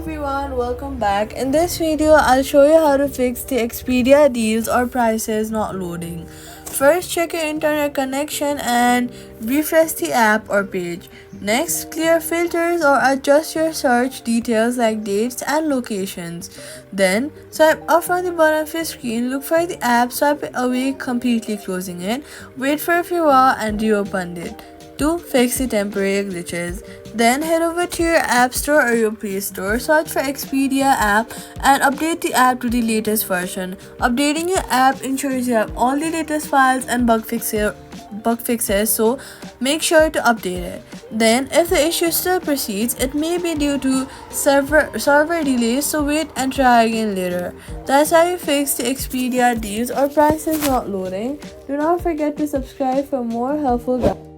everyone, welcome back. In this video, I'll show you how to fix the Expedia deals or prices not loading. First, check your internet connection and refresh the app or page. Next, clear filters or adjust your search details like dates and locations. Then, swipe up from the bottom of your screen, look for the app, swipe it away, completely closing it. Wait for a few hours and reopen it to fix the temporary glitches. Then head over to your App Store or your Play Store, search for Expedia App and update the app to the latest version. Updating your app ensures you have all the latest files and bug fixes, so make sure to update it. Then if the issue still proceeds, it may be due to server delays, so wait and try again later. That's how you fix the Expedia deals or prices not loading. Do not forget to subscribe for more helpful guides.